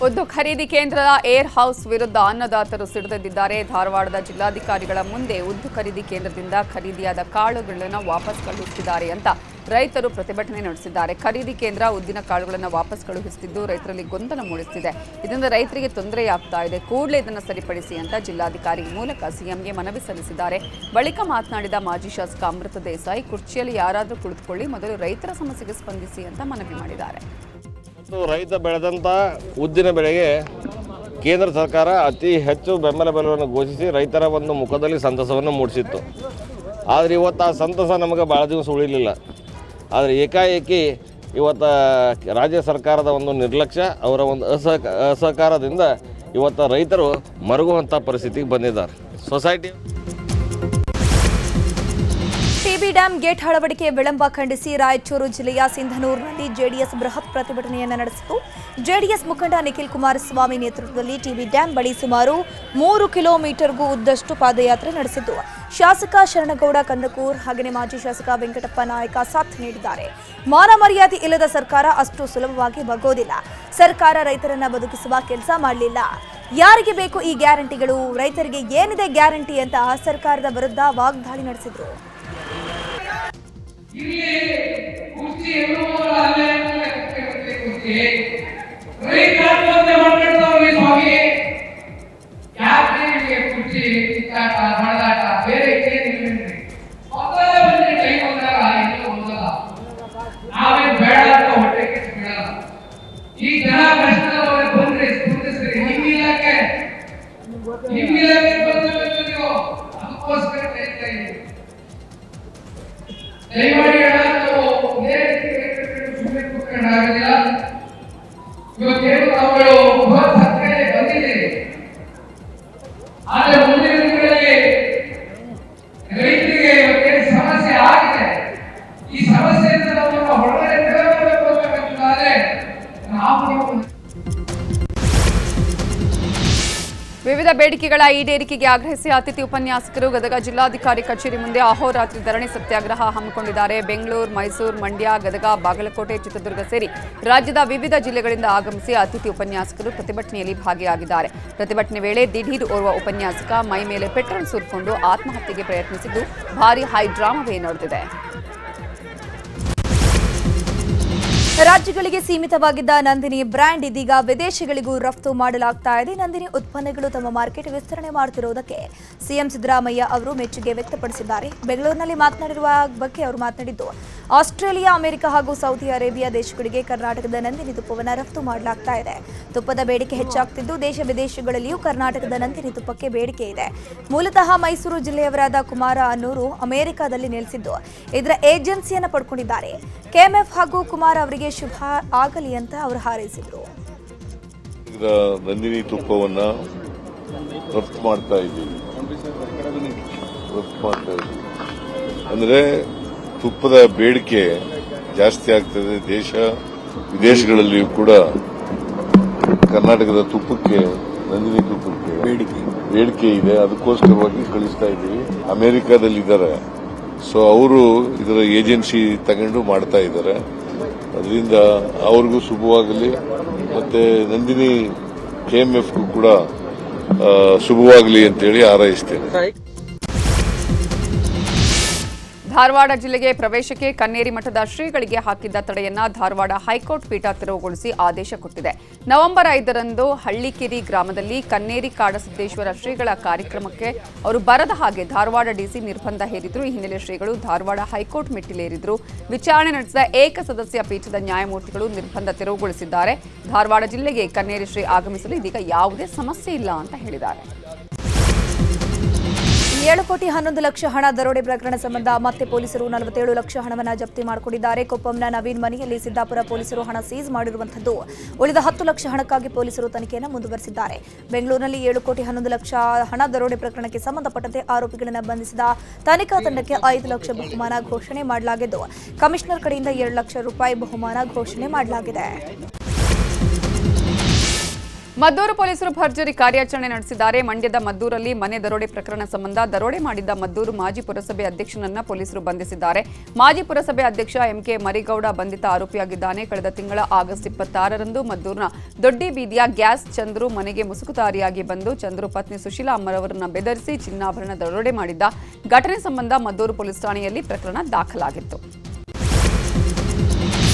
ಉದ್ದು ಖರೀದಿ ಕೇಂದ್ರದ ಏರ್ ಹೌಸ್ ವಿರುದ್ಧ ಅನ್ನದಾತರು ಸಿಡಿದೆದ್ದಿದ್ದಾರೆ. ಧಾರವಾಡದ ಜಿಲ್ಲಾಧಿಕಾರಿಗಳ ಮುಂದೆ ಉದ್ದು ಖರೀದಿ ಕೇಂದ್ರದಿಂದ ಖರೀದಿಯಾದ ಕಾಳುಗಳನ್ನು ವಾಪಸ್ ಕಳುಹಿಸಿದ್ದಾರೆ ಅಂತ ರೈತರು ಪ್ರತಿಭಟನೆ ನಡೆಸಿದ್ದಾರೆ. ಖರೀದಿ ಕೇಂದ್ರ ಉದ್ದಿನ ಕಾಳುಗಳನ್ನು ವಾಪಸ್ ಕಳುಹಿಸುತ್ತಿದ್ದು ರೈತರಲ್ಲಿ ಗೊಂದಲ ಮೂಡಿಸುತ್ತಿದೆ. ಇದರಿಂದ ರೈತರಿಗೆ ತೊಂದರೆಯಾಗ್ತಾ ಇದೆ. ಕೂಡಲೇ ಇದನ್ನು ಸರಿಪಡಿಸಿ ಅಂತ ಜಿಲ್ಲಾಧಿಕಾರಿ ಮೂಲಕ ಸಿಎಂಗೆ ಮನವಿ ಸಲ್ಲಿಸಿದ್ದಾರೆ. ಬಳಿಕ ಮಾತನಾಡಿದ ಮಾಜಿ ಶಾಸಕ ಅಮೃತ ದೇಸಾಯಿ, ಕುರ್ಚಿಯಲ್ಲಿ ಯಾರಾದರೂ ಕುಳಿತುಕೊಳ್ಳಿ, ಮೊದಲು ರೈತರ ಸಮಸ್ಯೆಗೆ ಸ್ಪಂದಿಸಿ ಅಂತ ಮನವಿ ಮಾಡಿದ್ದಾರೆ. ರೈತ ಬೆಳೆದಂಥ ಉದ್ದಿನ ಬೆಳೆಗೆ ಕೇಂದ್ರ ಸರ್ಕಾರ ಅತಿ ಹೆಚ್ಚು ಬೆಂಬಲ ಬೆಲೆಯನ್ನು ಘೋಷಿಸಿ ರೈತರ ಒಂದು ಮುಖದಲ್ಲಿ ಸಂತಸವನ್ನು ಮೂಡಿಸಿತ್ತು. ಆದರೆ ಇವತ್ತು ಆ ಸಂತಸ ನಮಗೆ ಭಾಳ ದಿವಸ ಉಳಿಲಿಲ್ಲ. ಆದರೆ ಏಕಾಏಕಿ ಇವತ್ತು ರಾಜ್ಯ ಸರ್ಕಾರದ ಒಂದು ನಿರ್ಲಕ್ಷ್ಯ, ಅವರ ಒಂದು ಅಸಹಕಾರದಿಂದ ಇವತ್ತು ರೈತರು ಮರುಗುವಂಥ ಪರಿಸ್ಥಿತಿಗೆ ಬಂದಿದ್ದಾರೆ. ಸೊಸೈಟಿ ಟಿಬಿ ಡ್ಯಾಂ ಗೇಟ್ ಅಳವಡಿಕೆ ವಿಳಂಬ ಖಂಡಿಸಿ ರಾಯಚೂರು ಜಿಲ್ಲೆಯ ಸಿಂಧನೂರಿನಲ್ಲಿ ಜೆಡಿಎಸ್ ಬೃಹತ್ ಪ್ರತಿಭಟನೆಯನ್ನು ನಡೆಸಿತು. ಜೆಡಿಎಸ್ ಮುಖಂಡ ನಿಖಿಲ್ ಕುಮಾರಸ್ವಾಮಿ ನೇತೃತ್ವದಲ್ಲಿ ಟಿಬಿ ಡ್ಯಾಂ ಬಳಿ ಸುಮಾರು 3 ಕಿಲೋಮೀಟರ್ಗೂ ಉದ್ದಷ್ಟು ಪಾದಯಾತ್ರೆ ನಡೆಸಿತು. ಶಾಸಕ ಶರಣಗೌಡ ಕಂದಕೂರ್ ಹಾಗೆಯೇ ಮಾಜಿ ಶಾಸಕ ವೆಂಕಟಪ್ಪ ನಾಯಕ ಸಾಥ್ ನೀಡಿದ್ದಾರೆ. ಮಾನ ಮರ್ಯಾದೆ ಇಲ್ಲದ ಸರ್ಕಾರ ಅಷ್ಟು ಸುಲಭವಾಗಿ ಬಗ್ಗೋದಿಲ್ಲ. ಸರ್ಕಾರ ರೈತರನ್ನ ಬದುಕಿಸುವ ಕೆಲಸ ಮಾಡಲಿಲ್ಲ. ಯಾರಿಗೆ ಬೇಕು ಈ ಗ್ಯಾರಂಟಿಗಳು? ರೈತರಿಗೆ ಏನಿದೆ ಗ್ಯಾರಂಟಿ ಅಂತ ಸರ್ಕಾರದ ವಿರುದ್ಧ ವಾಗ್ದಾಳಿ ನಡೆಸಿದ್ರು. ವಿವಿಧ ಬೇಡಿಕೆಗಳ ಈಡೇರಿಕೆಗೆ ಆಗ್ರಹಿಸಿ ಅತಿಥಿ ಉಪನ್ಯಾಸಕರು ಗದಗ ಜಿಲ್ಲಾಧಿಕಾರಿ ಕಚೇರಿ ಮುಂದೆ ಅಹೋರಾತ್ರಿ ಧರಣಿ ಸತ್ಯಾಗ್ರಹ ಹಮ್ಮಿಕೊಂಡಿದ್ದಾರೆ. ಬೆಂಗಳೂರು, ಮೈಸೂರು, ಮಂಡ್ಯ, ಗದಗ, ಬಾಗಲಕೋಟೆ, ಚಿತ್ರದುರ್ಗ ಸೇರಿ ರಾಜ್ಯದ ವಿವಿಧ ಜಿಲ್ಲೆಗಳಿಂದ ಆಗಮಿಸಿ ಅತಿಥಿ ಉಪನ್ಯಾಸಕರು ಪ್ರತಿಭಟನೆಯಲ್ಲಿ ಭಾಗಿಯಾಗಿದ್ದಾರೆ. ಪ್ರತಿಭಟನೆ ವೇಳೆ ದಿಢೀರ್ ಓರ್ವ ಉಪನ್ಯಾಸಕ ಮೈ ಮೇಲೆ ಪೆಟ್ರೋಲ್ ಸುರಿಕೊಂಡು ಆತ್ಮಹತ್ಯೆಗೆ ಪ್ರಯತ್ನಿಸಿದ್ದು ಭಾರೀ ಹೈಡ್ರಾಮವೇ ನಡೆದಿದೆ. ರಾಜ್ಯಗಳಿಗೆ ಸೀಮಿತವಾಗಿದ್ದ ನಂದಿನಿ ಬ್ರ್ಯಾಂಡ್ ಇದೀಗ ವಿದೇಶಗಳಿಗೂ ರಫ್ತು ಮಾಡಲಾಗ್ತಾ ಇದೆ. ನಂದಿನಿ ಉತ್ಪನ್ನಗಳು ತಮ್ಮ ಮಾರ್ಕೆಟ್ ವಿಸ್ತರಣೆ ಮಾಡುತ್ತಿರುವುದಕ್ಕೆ ಸಿಎಂ ಸಿದ್ದರಾಮಯ್ಯ ಅವರು ಮೆಚ್ಚುಗೆ ವ್ಯಕ್ತಪಡಿಸಿದ್ದಾರೆ. ಬೆಂಗಳೂರಿನಲ್ಲಿ ಮಾತನಾಡಿರುವ ಬಗ್ಗೆ ಅವರು ಮಾತನಾಡಿದ್ದು, ಆಸ್ಟ್ರೇಲಿಯಾ, ಅಮೆರಿಕ ಹಾಗೂ ಸೌದಿ ಅರೇಬಿಯಾ ದೇಶಗಳಿಗೆ ಕರ್ನಾಟಕದ ನಂದಿನಿ ತುಪ್ಪವನ್ನು ರಫ್ತು ಮಾಡಲಾಗ್ತಾ ಇದೆ. ತುಪ್ಪದ ಬೇಡಿಕೆ ಹೆಚ್ಚಾಗ್ತಿದ್ದು ದೇಶ ವಿದೇಶಗಳಲ್ಲಿಯೂ ಕರ್ನಾಟಕದ ನಂದಿನಿ ತುಪ್ಪಕ್ಕೆ ಬೇಡಿಕೆ ಇದೆ. ಮೂಲತಃ ಮೈಸೂರು ಜಿಲ್ಲೆಯವರಾದ ಕುಮಾರ ಅನ್ನೂರು ಅಮೆರಿಕದಲ್ಲಿ ನೆಲೆಸಿದ್ದು ಇದರ ಏಜೆನ್ಸಿಯನ್ನು ಪಡ್ಕೊಂಡಿದ್ದಾರೆ. ಕೆಎಂಎಫ್ ಹಾಗೂ ಕುಮಾರ್ ಅವರಿಗೆ ಶುಭ ಆಗಲಿ ಅಂತ ಅವರು ಹಾರೈಸಿದರು. ನಂದಿನಿ ತುಪ್ಪವನ್ನ ರಫ್ತು ಮಾಡ್ತಾ ಇದ್ದೀವಿ. ಅಂದ್ರೆ ತುಪ್ಪದ ಬೇಡಿಕೆ ಜಾಸ್ತಿ ಆಗ್ತದೆ. ದೇಶ ವಿದೇಶಗಳಲ್ಲಿಯೂ ಕೂಡ ಕರ್ನಾಟಕದ ತುಪ್ಪಕ್ಕೆ, ನಂದಿನಿ ತುಪ್ಪಕ್ಕೆ ಬೇಡಿಕೆ ಇದೆ. ಅದಕ್ಕೋಸ್ಕರವಾಗಿ ಕಳಿಸ್ತಾ ಇದ್ದೀವಿ. ಅಮೆರಿಕಾದಲ್ಲಿದ್ದಾರೆ, ಸೊ ಅವರು ಇದರ ಏಜೆನ್ಸಿ ತಗೊಂಡು ಮಾಡ್ತಾ ಇದ್ದಾರೆ. ಅದರಿಂದ ಅವ್ರಿಗೂ ಶುಭವಾಗಲಿ, ಮತ್ತೆ ನಂದಿನಿ ಕೆಎಂಎಫ್ಗೂ ಕೂಡ ಶುಭವಾಗಲಿ ಅಂತೇಳಿ ಹಾರೈಸ್ತೇನೆ. ಧಾರವಾಡ ಜಿಲ್ಲೆಗೆ ಪ್ರವೇಶಕ್ಕೆ ಕನ್ನೇರಿ ಮಠದ ಶ್ರೀಗಳಿಗೆ ಹಾಕಿದ್ದ ತಡೆಯನ್ನ ಧಾರವಾಡ ಹೈಕೋರ್ಟ್ ಪೀಠ ತೆರವುಗೊಳಿಸಿ ಆದೇಶ ಕೊಟ್ಟಿದೆ. ನವೆಂಬರ್ 5ರಂದು ಹಳ್ಳಿಕೆರಿ ಗ್ರಾಮದಲ್ಲಿ ಕನ್ನೇರಿ ಕಾಡಸಿದ್ದೇಶ್ವರ ಶ್ರೀಗಳ ಕಾರ್ಯಕ್ರಮಕ್ಕೆ ಅವರು ಬರದ ಹಾಗೆ ಧಾರವಾಡ ಡಿಸಿ ನಿರ್ಬಂಧ ಹೇರಿದ್ರು. ಈ ಹಿನ್ನೆಲೆ ಶ್ರೀಗಳು ಧಾರವಾಡ ಹೈಕೋರ್ಟ್ ಮೆಟ್ಟಿಲೇರಿದ್ರು. ವಿಚಾರಣೆ ನಡೆಸಿದ ಏಕಸದಸ್ಯ ಪೀಠದ ನ್ಯಾಯಮೂರ್ತಿಗಳು ನಿರ್ಬಂಧ ತೆರವುಗೊಳಿಸಿದ್ದಾರೆ. ಧಾರವಾಡ ಜಿಲ್ಲೆಗೆ ಕನ್ನೇರಿ ಶ್ರೀ ಆಗಮಿಸಲು ಇದೀಗ ಯಾವುದೇ ಸಮಸ್ಯೆ ಇಲ್ಲ ಅಂತ ಹೇಳಿದ್ದಾರೆ. 7 ಕೋಟಿ 11 ಲಕ್ಷ ಹಣ ದರೋಡೆ ಪ್ರಕರಣ ಸಂಬಂಧ ಮತ್ತೆ ಪೊಲೀಸರು 47 ಲಕ್ಷ ಹಣವನ್ನು ಜಪ್ತಿ ಮಾಡಿಕೊಂಡಿದ್ದಾರೆ. ಕೊಪ್ಪಂನ ನವೀನ್ ಮನೆಯಲ್ಲಿ ಸಿದ್ದಾಪುರ ಪೊಲೀಸರು ಹಣ ಸೀಸ್ ಮಾಡಿರುವಂತದ್ದು. ಉಳಿದ 10 ಲಕ್ಷ ಹಣಕ್ಕಾಗಿ ಪೊಲೀಸರು ತನಿಖೆಯನ್ನು ಮುಂದುವರೆಸಿದ್ದಾರೆ. ಬೆಂಗಳೂರಿನಲ್ಲಿ 7 ಕೋಟಿ 11 ಲಕ್ಷ ಹಣ ದರೋಡೆ ಪ್ರಕರಣಕ್ಕೆ ಸಂಬಂಧಪಟ್ಟಂತೆ ಆರೋಪಿಗಳನ್ನು ಬಂಧಿಸಿದ ತನಿಖಾ ತಂಡಕ್ಕೆ 5 ಲಕ್ಷ ಬಹುಮಾನ ಘೋಷಣೆ ಮಾಡಲಾಗಿದ್ದು, ಕಮಿಷನರ್ ಕಡೆಯಿಂದ 2 ಲಕ್ಷ ರೂಪಾಯಿ ಬಹುಮಾನ ಘೋಷಣೆ ಮಾಡಲಾಗಿದೆ. ಮದ್ದೂರು ಪೊಲೀಸರು ಭರ್ಜರಿ ಕಾರ್ಯಾಚರಣೆ ನಡೆಸಿದ್ದಾರೆ. ಮಂಡ್ಯದ ಮದ್ದೂರಲ್ಲಿ ಮನೆ ದರೋಡೆ ಪ್ರಕರಣ ಸಂಬಂಧ ದರೋಡೆ ಮಾಡಿದ್ದ ಮದ್ದೂರು ಮಾಜಿ ಪುರಸಭೆ ಅಧ್ಯಕ್ಷನನ್ನ ಪೊಲೀಸರು ಬಂಧಿಸಿದ್ದಾರೆ. ಮಾಜಿ ಪುರಸಭೆ ಅಧ್ಯಕ್ಷ ಎಂಕೆ ಮರಿಗೌಡ ಬಂಧಿತ ಆರೋಪಿಯಾಗಿದ್ದಾನೆ. ಕಳೆದ ತಿಂಗಳ ಆಗಸ್ಟ್ 26ರಂದು ಮದ್ದೂರಿನ ದೊಡ್ಡಿ ಬೀದಿಯ ಗ್ಯಾಸ್ ಚಂದ್ರು ಮನೆಗೆ ಮುಸುಕುದಾರಿಯಾಗಿ ಬಂದು ಚಂದ್ರು ಪತ್ನಿ ಸುಶೀಲಾ ಅಮ್ಮರವರನ್ನ ಬೆದರಿಸಿ ಚಿನ್ನಾಭರಣ ದರೋಡೆ ಮಾಡಿದ್ದ ಘಟನೆ ಸಂಬಂಧ ಮದ್ದೂರು ಪೊಲೀಸ್ ಠಾಣೆಯಲ್ಲಿ ಪ್ರಕರಣ ದಾಖಲಾಗಿತ್ತು.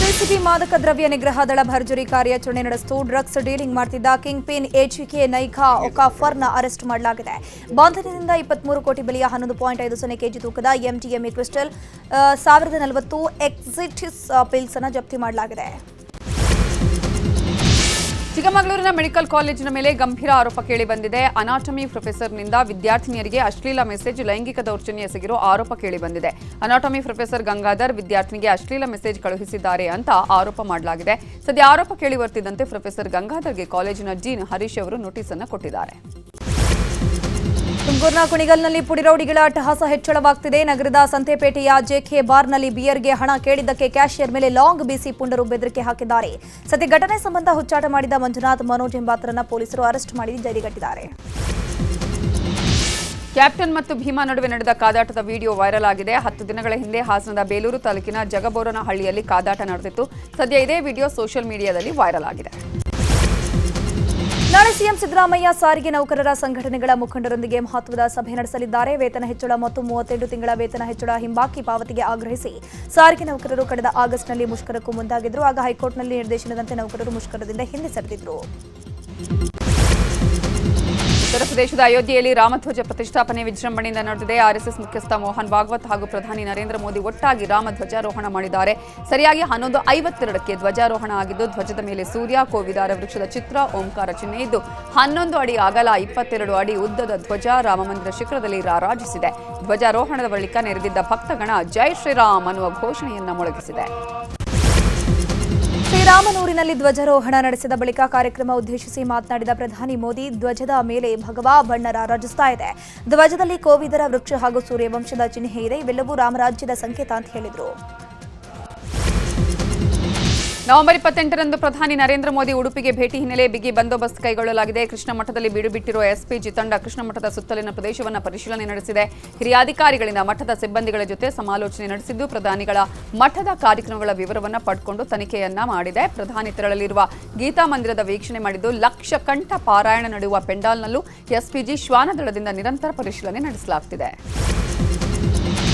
ಸಿಸಿಬಿ ಮಾದಕ ದ್ರವ್ಯ ನಿಗ್ರಹ ದಳ ಭರ್ಜರಿ ಕಾರ್ಯಾಚರಣೆ ನಡೆಸಿತು. ಡ್ರಗ್ಸ್ ಡೀಲಿಂಗ್ ಮಾಡ್ತಿದ್ದ ಕಿಂಗ್ ಪಿನ್ ಎಚ್ಕೆ ನೈಖಾ ಒಕಾಫರ್ನ ಅರೆಸ್ಟ್ ಮಾಡಲಾಗಿದೆ. ಬಂಧನದಿಂದ 23 ಕೋಟಿ ಬೆಲೆಯ 11.50 ಕೆಜಿ ತೂಕದ ಎಂಟಿಎಂಎ ಕ್ರಿಸ್ಟಲ್ 1040 ಎಕ್ಸಿಟಿಸ್ ಪಿಲ್ಸ್ ಅನ್ನು ಜಪ್ತಿ ಮಾಡಲಾಗಿದೆ. ಚಿಕ್ಕಮಗಳೂರಿನ ಮೆಡಿಕಲ್ ಕಾಲೇಜಿನ ಮೇಲೆ ಗಂಭೀರ ಆರೋಪ ಕೇಳಿಬಂದಿದೆ. ಅನಾಟಮಿ ಪ್ರೊಫೆಸರ್ನಿಂದ ವಿದ್ಯಾರ್ಥಿನಿಯರಿಗೆ ಅಶ್ಲೀಲ ಮೆಸೇಜ್, ಲೈಂಗಿಕ ದೌರ್ಜನ್ಯ ಎಸಗಿರೋ ಆರೋಪ ಕೇಳಿಬಂದಿದೆ. ಅನಾಟಮಿ ಪ್ರೊಫೆಸರ್ ಗಂಗಾಧರ್ ವಿದ್ಯಾರ್ಥಿನಿಗೆ ಅಶ್ಲೀಲ ಮೆಸೇಜ್ ಕಳುಹಿಸಿದ್ದಾರೆ ಅಂತ ಆರೋಪ ಮಾಡಲಾಗಿದೆ. ಸದ್ಯ ಆರೋಪ ಕೇಳಿ ಬರ್ತಿದ್ದಂತೆ ಪ್ರೊಫೆಸರ್ ಗಂಗಾಧರ್ಗೆ ಕಾಲೇಜಿನ ಡೀನ್ ಹರೀಶ್ ಅವರು ನೋಟಿಸ್ ಅನ್ನು ಕೊಟ್ಟಿದ್ದಾರೆ. ತುಮಕೂರಿನ ಕುಣಿಗಲ್ನಲ್ಲಿ ಪುಡಿರೌಡಿಗಳ ಅಟ್ಟಹಾಸ ಹೆಚ್ಚಳವಾಗ್ತಿದೆ. ನಗರದ ಸಂತೆಪೇಟೆಯ ಜೆಕೆ ಬಾರ್ನಲ್ಲಿ ಬಿಯರ್ಗೆ ಹಣ ಕೇಳಿದ್ದಕ್ಕೆ ಕ್ಯಾಶಿಯರ್ ಮೇಲೆ ಲಾಂಗ್ ಬೀಸಿ ಪುಂಡರು ಬೆದರಿಕೆ ಹಾಕಿದ್ದಾರೆ. ಸದ್ಯ ಘಟನೆ ಸಂಬಂಧ ಹುಚ್ಚಾಟ ಮಾಡಿದ ಮಂಜುನಾಥ್ ಮನೋಜ್ ಎಂಬಾತರನ್ನ ಪೊಲೀಸರು ಅರೆಸ್ಟ್ ಮಾಡಿ ಜೈಲಿಗಟ್ಟಿದ್ದಾರೆ. ಕ್ಯಾಪ್ಟನ್ ಮತ್ತು ಭೀಮಾ ನಡುವೆ ನಡೆದ ಕಾದಾಟದ ವಿಡಿಯೋ ವೈರಲ್ ಆಗಿದೆ. 10 ದಿನಗಳ ಹಿಂದೆ ಹಾಸನದ ಬೇಲೂರು ತಾಲೂಕಿನ ಜಗಬೋರನಹಳ್ಳಿಯಲ್ಲಿ ಕಾದಾಟ ನಡೆದಿತ್ತು. ಸದ್ಯ ಇದೇ ವಿಡಿಯೋ ಸೋಷಿಯಲ್ ಮೀಡಿಯಾದಲ್ಲಿ ವೈರಲ್ ಆಗಿದೆ. ನಾಳೆ ಸಿಎಂ ಸಿದ್ದರಾಮಯ್ಯ ಸಾರಿಗೆ ನೌಕರರ ಸಂಘಟನೆಗಳ ಮುಖಂಡರೊಂದಿಗೆ ಮಹತ್ವದ ಸಭೆ ನಡೆಸಲಿದ್ದಾರೆ. ವೇತನ ಹೆಚ್ಚಳ ಮತ್ತು 38 ತಿಂಗಳ ವೇತನ ಹೆಚ್ಚಳ ಹಿಂಬಾಕಿ ಪಾವತಿಗೆ ಆಗ್ರಹಿಸಿ ಸಾರಿಗೆ ನೌಕರರು ಕಳೆದ ಆಗಸ್ಟ್ನಲ್ಲಿ ಮುಷ್ಕರಕ್ಕೂ ಮುಂದಾಗಿದ್ದರು. ಆಗ ಹೈಕೋರ್ಟ್ನಲ್ಲಿ ನಿರ್ದೇಶನದಂತೆ ನೌಕರರು ಮುಷ್ಕರದಿಂದ ಹಿಂದೆ ಸರಿದಿದ್ದರು. ಉತ್ತರ ಪ್ರದೇಶದ ಅಯೋಧ್ಯೆಯಲ್ಲಿ ರಾಮಧ್ವಜ ಪ್ರತಿಷ್ಠಾಪನೆ ವಿಜೃಂಭಣೆಯಿಂದ ನಡೆದಿದೆ. ಆರ್ಎಸ್ಎಸ್ ಮುಖ್ಯಸ್ಥ ಮೋಹನ್ ಭಾಗವತ್ ಹಾಗೂ ಪ್ರಧಾನಿ ನರೇಂದ್ರ ಮೋದಿ ಒಟ್ಟಾಗಿ ರಾಮಧ್ವಜಾರೋಹಣ ಮಾಡಿದ್ದಾರೆ. ಸರಿಯಾಗಿ 11:52ಕ್ಕೆ ಧ್ವಜಾರೋಹಣ ಆಗಿದ್ದು, ಧ್ವಜದ ಮೇಲೆ ಸೂರ್ಯ, ಕೋವಿದಾರ ವೃಕ್ಷದ ಚಿತ್ರ, ಓಂಕಾರ ಚಿಹ್ನೆ ಇದ್ದು 11 ಅಡಿ ಅಗಲ 22 ಅಡಿ ಉದ್ದದ ಧ್ವಜ ರಾಮಮಂದಿರ ಶಿಖರದಲ್ಲಿ ರಾರಾಜಿಸಿದೆ. ಧ್ವಜಾರೋಹಣದ ಬಳಿಕ ನೆರೆದಿದ್ದ ಭಕ್ತಗಣ ಜೈ ಶ್ರೀರಾಮ್ ಅನ್ನುವ ಘೋಷಣೆಯನ್ನ ಮೊಳಗಿಸಿದೆ. ಶ್ರೀರಾಮನೂರಿನಲ್ಲಿ ಧ್ವಜಾರೋಹಣ ನಡೆಸಿದ ಬಳಿಕ ಕಾರ್ಯಕ್ರಮ ಉದ್ದೇಶಿಸಿ ಮಾತನಾಡಿದ ಪ್ರಧಾನಿ ಮೋದಿ, ಧ್ವಜದ ಮೇಲೆ ಭಗವಾ ಬಣ್ಣ ರಾರಾಜಿಸ್ತಾ ಇದೆ. ಧ್ವಜದಲ್ಲಿ ಕೋವಿದರ ವೃಕ್ಷ ಹಾಗೂ ಸೂರ್ಯವಂಶದ ಚಿಹ್ನೆ ಇದೆ. ಇವೆಲ್ಲವೂ ರಾಮರಾಜ್ಯದ ಸಂಕೇತ ಅಂತ ಹೇಳಿದರು. ನವೆಂಬರ್ 28ರಂದು ಪ್ರಧಾನಿ ನರೇಂದ್ರ ಮೋದಿ ಉಡುಪಿಗೆ ಭೇಟಿ ಹಿನ್ನೆಲೆ ಬಿಗಿ ಬಂದೋಬಸ್ತ್ ಕೈಗೊಳ್ಳಲಾಗಿದೆ. ಕೃಷ್ಣ ಮಠದಲ್ಲಿ ಬೀಡು ಬಿಟ್ಟಿರುವ ಎಸ್ಪಿಜಿ ತಂಡ ಕೃಷ್ಣ ಮಠದ ಸುತ್ತಲಿನ ಪ್ರದೇಶವನ್ನು ಪರಿಶೀಲನೆ ನಡೆಸಿದೆ. ಹಿರಿಯ ಅಧಿಕಾರಿಗಳಿಂದ ಮಠದ ಸಿಬ್ಬಂದಿಗಳ ಜೊತೆ ಸಮಾಲೋಚನೆ ನಡೆಸಿದ್ದು, ಪ್ರಧಾನಿಗಳ ಮಠದ ಕಾರ್ಯಕ್ರಮಗಳ ವಿವರವನ್ನು ಪಡೆದುಕೊಂಡು ತನಿಖೆಯನ್ನ ಮಾಡಿದೆ. ಪ್ರಧಾನಿ ತೆರಳಲಿರುವ ಗೀತಾ ಮಂದಿರದ ವೀಕ್ಷಣೆ ಮಾಡಿದ್ದು, ಲಕ್ಷ ಕಂಠ ಪಾರಾಯಣ ನಡೆಯುವ ಪೆಂಡಾಲ್ನಲ್ಲೂ ಎಸ್ಪಿಜಿ ಶ್ವಾನದಳದಿಂದ ನಿರಂತರ ಪರಿಶೀಲನೆ ನಡೆಸಲಾಗುತ್ತಿದೆ.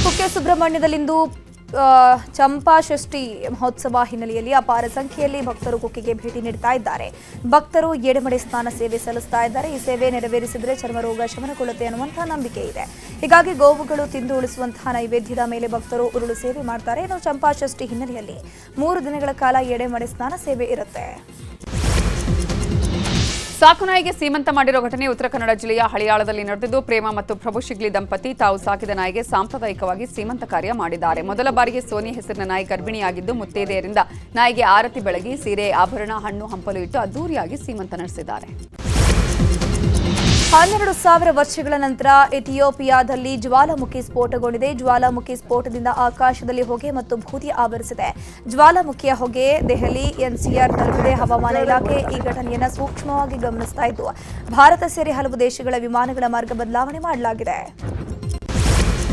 ಕುಕ್ಕೆ ಸುಬ್ರಹ್ಮಣ್ಯದಲ್ಲಿಂದು ಚಂಪಾಷಷ್ಠಿ ಮಹೋತ್ಸವ ಹಿನ್ನೆಲೆಯಲ್ಲಿ ಅಪಾರ ಸಂಖ್ಯೆಯಲ್ಲಿ ಭಕ್ತರು ಕುಕ್ಕೆಗೆ ಭೇಟಿ ನೀಡ್ತಾ ಇದ್ದಾರೆ. ಭಕ್ತರು ಎಡೆಮಡೆ ಸ್ನಾನ ಸೇವೆ ಸಲ್ಲಿಸ್ತಾ ಇದ್ದಾರೆ. ಈ ಸೇವೆ ನೆರವೇರಿಸಿದರೆ ಚರ್ಮರೋಗ ಶಮನಗೊಳ್ಳುತ್ತೆ ಅನ್ನುವಂತಹ ನಂಬಿಕೆ ಇದೆ. ಹೀಗಾಗಿ ಗೋವುಗಳು ತಿಂದು ಉಳಿಸುವಂತಹ ನೈವೇದ್ಯದ ಮೇಲೆ ಭಕ್ತರು ಉರುಳು ಸೇವೆ ಮಾಡ್ತಾರೆ. ಇನ್ನು ಚಂಪಾಷಷ್ಠಿ ಹಿನ್ನೆಲೆಯಲ್ಲಿ 3 ದಿನಗಳ ಕಾಲ ಎಡೆಮಡೆ ಸ್ನಾನ ಸೇವೆ ಇರುತ್ತೆ. ಸಾಕುನಾಯಿಗೆ ಸೀಮಂತ ಮಾಡಿರೋ ಘಟನೆ ಉತ್ತರ ಕನ್ನಡ ಜಿಲ್ಲೆಯ ಹಳಿಯಾಳದಲ್ಲಿ ನಡೆದಿದ್ದು, ಪ್ರೇಮ ಮತ್ತು ಪ್ರಭು ಶಿಗ್ಲಿ ದಂಪತಿ ತಾವು ಸಾಕಿದ ನಾಯಿಗೆ ಸಾಂಪ್ರದಾಯಿಕವಾಗಿ ಸೀಮಂತ ಕಾರ್ಯ ಮಾಡಿದ್ದಾರೆ. ಮೊದಲ ಬಾರಿಗೆ ಸೋನಿ ಹೆಸರಿನ ನಾಯಿ ಗರ್ಭಿಣಿಯಾಗಿದ್ದು, ಮುತ್ತೈದೆಯರಿಂದ ನಾಯಿಗೆ ಆರತಿ ಬೆಳಗಿ ಸೀರೆ, ಆಭರಣ, ಹಣ್ಣು ಹಂಪಲು ಇಟ್ಟು ಅದ್ದೂರಿಯಾಗಿ ಸೀಮಂತ ನಡೆಸಿದ್ದಾರೆ. 12,000 ವರ್ಷಗಳ ನಂತರ ಇಥಿಯೋಪಿಯಾದಲ್ಲಿ ಜ್ವಾಲಾಮುಖಿ ಸ್ಫೋಟಗೊಂಡಿದೆ. ಜ್ವಾಲಾಮುಖಿ ಸ್ಫೋಟದಿಂದ ಆಕಾಶದಲ್ಲಿ ಹೊಗೆ ಮತ್ತು ಭೂತಿ ಆವರಿಸಿದೆ. ಜ್ವಾಲಾಮುಖಿಯ ಹೊಗೆ ದೆಹಲಿ ಎನ್ಸಿಆರ್ ತಲುಪಿದೆ. ಹವಾಮಾನ ಇಲಾಖೆ ಈ ಘಟನೆಯನ್ನು ಸೂಕ್ಷ್ಮವಾಗಿ ಗಮನಿಸ್ತಾ ಇದ್ದು, ಭಾರತ ಸೇರಿ ಹಲವು ದೇಶಗಳ ವಿಮಾನಗಳ ಮಾರ್ಗ ಬದಲಾವಣೆ ಮಾಡಲಾಗಿದೆ.